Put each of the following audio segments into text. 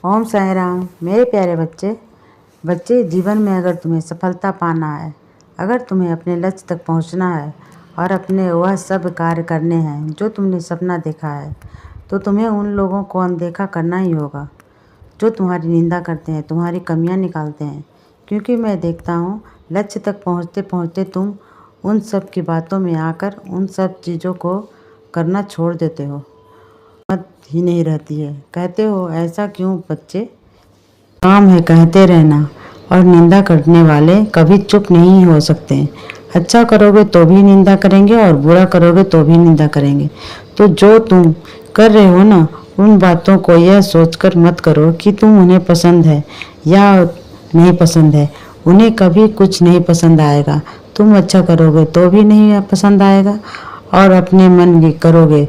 ओम साई राम। मेरे प्यारे बच्चे जीवन में अगर तुम्हें सफलता पाना है, अगर तुम्हें अपने लक्ष्य तक पहुंचना है और अपने वह सब कार्य करने हैं जो तुमने सपना देखा है, तो तुम्हें उन लोगों को अनदेखा करना ही होगा जो तुम्हारी निंदा करते हैं, तुम्हारी कमियां निकालते हैं। क्योंकि मैं देखता हूँ लक्ष्य तक पहुँचते पहुँचते तुम उन सब की बातों में आकर उन सब चीज़ों को करना छोड़ देते हो, हिम्मत ही नहीं रहती है। कहते हो ऐसा क्यों बच्चे? काम है कहते रहना, और निंदा करने वाले कभी चुप नहीं हो सकते। अच्छा करोगे तो भी निंदा करेंगे और बुरा करोगे तो भी निंदा करेंगे। तो जो तुम कर रहे हो ना, उन बातों को यह सोचकर मत करो कि तुम उन्हें पसंद है या नहीं पसंद है। उन्हें कभी कुछ नहीं पसंद आएगा। तुम अच्छा करोगे तो भी नहीं पसंद आएगा, और अपने मन की करोगे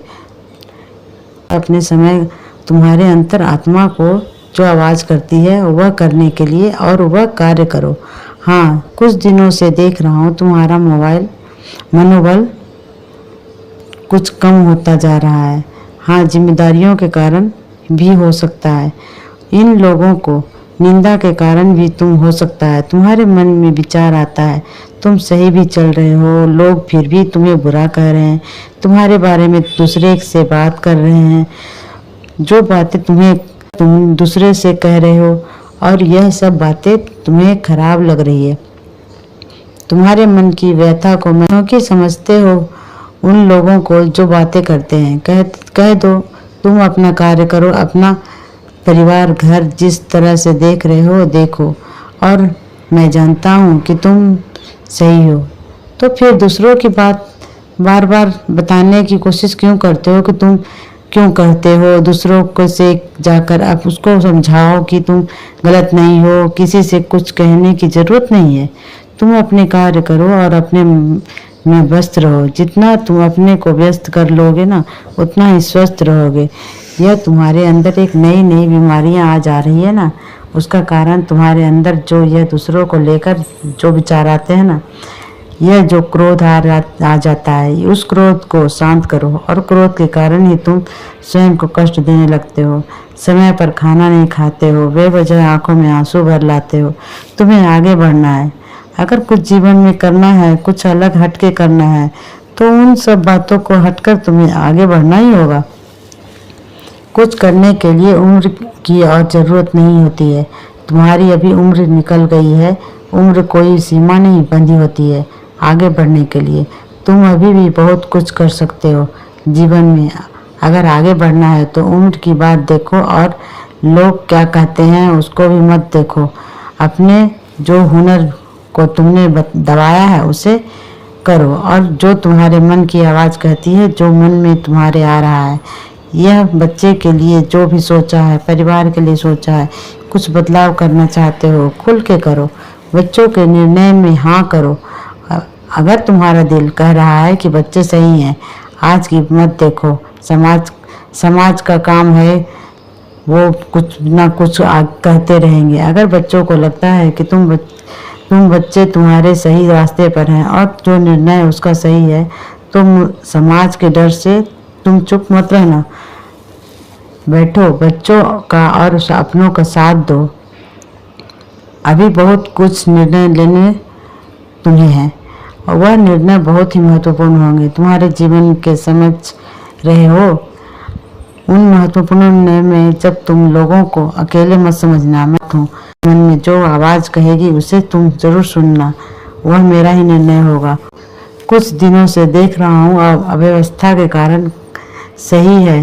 अपने समय तुम्हारे अंतर आत्मा को जो आवाज़ करती है वह करने के लिए, और वह कार्य करो। हाँ, कुछ दिनों से देख रहा हूँ तुम्हारा मनोबल कुछ कम होता जा रहा है। हाँ, जिम्मेदारियों के कारण भी हो सकता है, इन लोगों को निंदा के कारण भी तुम हो सकता है। तुम्हारे मन में विचार आता है तुम सही भी चल रहे हो, लोग फिर भी तुम्हें बुरा कह रहे हैं, तुम्हारे बारे में दूसरे से बात कर रहे हैं, जो बातें तुम दूसरे से कह रहे हो, और यह सब बातें तुम्हें खराब लग रही है। तुम्हारे मन की व्यथा को मैं क्योंकि समझते हो उन लोगों को जो बातें करते हैं। कह दो तुम अपना कार्य करो, अपना परिवार घर जिस तरह से देख रहे हो देखो, और मैं जानता हूँ कि तुम सही हो। तो फिर दूसरों की बात बार बार बताने की कोशिश क्यों करते हो कि तुम क्यों करते हो? दूसरों को से जाकर आप उसको समझाओ कि तुम गलत नहीं हो। किसी से कुछ कहने की ज़रूरत नहीं है। तुम अपने कार्य करो और अपने में व्यस्त रहो। जितना तुम अपने को व्यस्त कर लोगे ना, उतना ही स्वस्थ रहोगे। यह तुम्हारे अंदर एक नई नई बीमारियां आ जा रही है ना, उसका कारण तुम्हारे अंदर जो यह दूसरों को लेकर जो विचार आते हैं ना, यह जो क्रोध आ जाता है, उस क्रोध को शांत करो। और क्रोध के कारण ही तुम स्वयं को कष्ट देने लगते हो, समय पर खाना नहीं खाते हो, बेवजह आंखों में आंसू भर लाते हो। तुम्हें आगे बढ़ना है, अगर कुछ जीवन में करना है, कुछ अलग हटके करना है, तो उन सब बातों को हटकर तुम्हें आगे बढ़ना ही होगा। कुछ करने के लिए उम्र की और ज़रूरत नहीं होती है। तुम्हारी अभी उम्र निकल गई है। उम्र कोई सीमा नहीं बंधी होती है आगे बढ़ने के लिए। तुम अभी भी बहुत कुछ कर सकते हो जीवन में। अगर आगे बढ़ना है तो उम्र की बात देखो, और लोग क्या कहते हैं उसको भी मत देखो। अपने जो हुनर को तुमने दबाया है उसे करो, और जो तुम्हारे मन की आवाज़ कहती है, जो मन में तुम्हारे आ रहा है, यह बच्चे के लिए जो भी सोचा है, परिवार के लिए सोचा है, कुछ बदलाव करना चाहते हो, खुल के करो। बच्चों के निर्णय में हाँ करो। अगर तुम्हारा दिल कह रहा है कि बच्चे सही हैं, आज की मत देखो। समाज का काम है, वो कुछ ना कुछ कहते रहेंगे। अगर बच्चों को लगता है कि तुम बच्चे तुम्हारे सही रास्ते पर हैं और जो निर्णय उसका सही है, तुम समाज के डर से तुम चुप मत रहना। बैठो, बच्चों का और अपनों का साथ दो। अभी बहुत कुछ निर्णय लेने तुम्हें हैं, और वह निर्णय बहुत ही महत्वपूर्ण होंगे। तुम्हारे जीवन के समझ रहे हो उन महत्वपूर्ण निर्णय में जब तुम लोगों को अकेले मत समझना। मत हूँ मन में जो आवाज़ कहेगी उसे तुम जरूर सुनना, वह मेरा ही निर्णय होगा। कुछ दिनों से देख रहा हूँ अव्यवस्था के कारण सही है,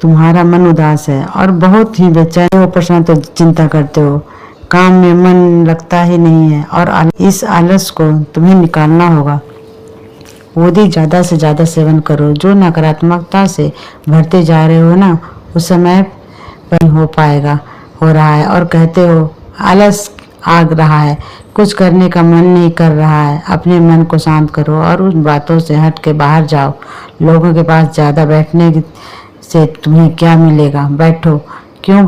तुम्हारा मन उदास है और बहुत ही बेचैन हो, परेशान तो चिंता करते हो, काम में मन लगता ही नहीं है, और इस आलस को तुम्हें निकालना होगा। ओदी ज़्यादा से ज़्यादा सेवन करो। जो नकारात्मकता से भरते जा रहे हो ना, उस समय पर हो रहा है, और कहते हो आलस आ रहा है, कुछ करने का मन नहीं कर रहा है। अपने मन को शांत करो और उन बातों से हट के बाहर जाओ। लोगों के पास ज़्यादा बैठने से तुम्हें क्या मिलेगा? बैठो, क्यों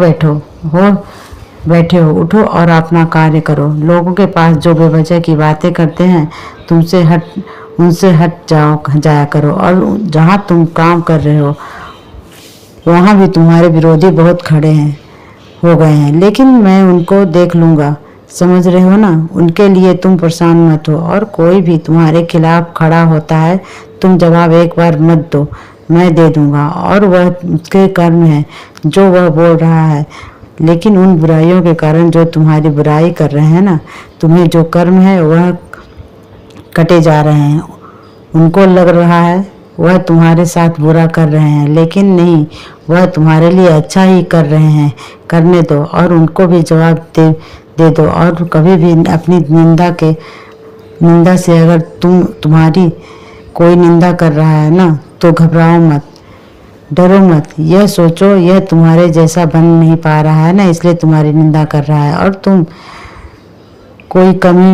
बैठे हो? उठो और अपना कार्य करो। लोगों के पास जो बेवजह की बातें करते हैं, उनसे हट जाया करो, और जहाँ तुम काम कर रहे हो वहाँ भी तुम्हारे विरोधी बहुत खड़े हैं, हो गए हैं, लेकिन मैं उनको देख लूँगा, समझ रहे हो ना। उनके लिए तुम परेशान मत हो, और कोई भी तुम्हारे खिलाफ खड़ा होता है तुम जवाब एक बार मत दो, मैं दे दूँगा। और वह उसके कर्म है जो वह बोल रहा है, लेकिन उन बुराइयों के कारण जो तुम्हारी बुराई कर रहे हैं ना, तुम्हें जो कर्म है वह कटे जा रहे हैं। उनको लग रहा है वह तुम्हारे साथ बुरा कर रहे हैं, लेकिन नहीं, वह तुम्हारे लिए अच्छा ही कर रहे हैं। करने दो और उनको भी जवाब दे दो। और कभी भी अपनी निंदा से अगर तुम्हारी कोई निंदा कर रहा है ना, तो घबराओ मत, डरो मत। यह सोचो यह तुम्हारे जैसा बन नहीं पा रहा है ना, इसलिए तुम्हारी निंदा कर रहा है। और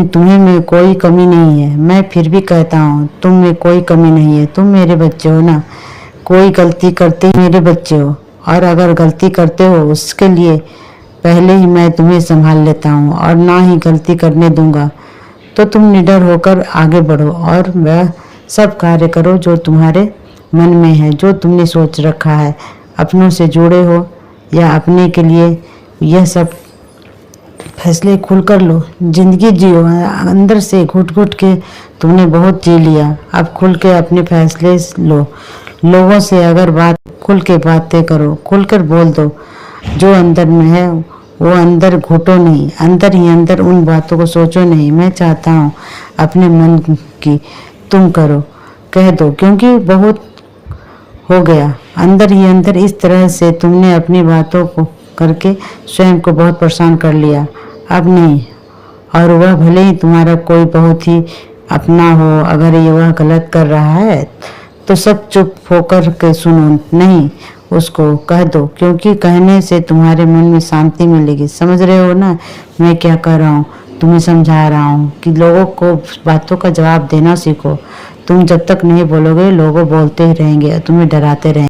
तुम्हें में कोई कमी नहीं है। मैं फिर भी कहता हूँ तुम में कोई कमी नहीं है। तुम मेरे बच्चे हो ना, कोई गलती करते ही मेरे बच्चे हो। और अगर गलती करते हो उसके लिए पहले ही मैं तुम्हें संभाल लेता हूँ और ना ही गलती करने दूंगा। तो तुम निडर होकर आगे बढ़ो और वह सब कार्य करो जो तुम्हारे मन में है, जो तुमने सोच रखा है। अपनों से जुड़े हो या अपने के लिए, यह सब फैसले खुलकर लो। जिंदगी जियो, अंदर से घुट घुट के तुमने बहुत जी लिया, अब खुल के अपने फैसले लो। लोगों से अगर खुल के बातें करो, खुलकर बोल दो। जो अंदर में है वो अंदर घुटो नहीं, अंदर ही अंदर उन बातों को सोचो नहीं। मैं चाहता हूँ अपने मन की तुम करो, कह दो, क्योंकि बहुत हो गया। अंदर ही अंदर इस तरह से तुमने अपनी बातों को करके स्वयं को बहुत परेशान कर लिया। अब नहीं। और वह भले ही तुम्हारा कोई बहुत ही अपना हो, अगर ये वह गलत कर रहा है तो सब चुप होकर के सुनो, नहीं, उसको कह दो, क्योंकि कहने से तुम्हारे मन में शांति मिलेगी। समझ रहे हो ना मैं क्या कर रहा हूँ? तुम्हें समझा रहा हूँ कि लोगों को बातों का जवाब देना सीखो। तुम जब तक नहीं बोलोगे लोग बोलते ही रहेंगे, तुम्हें डराते रहेंगे।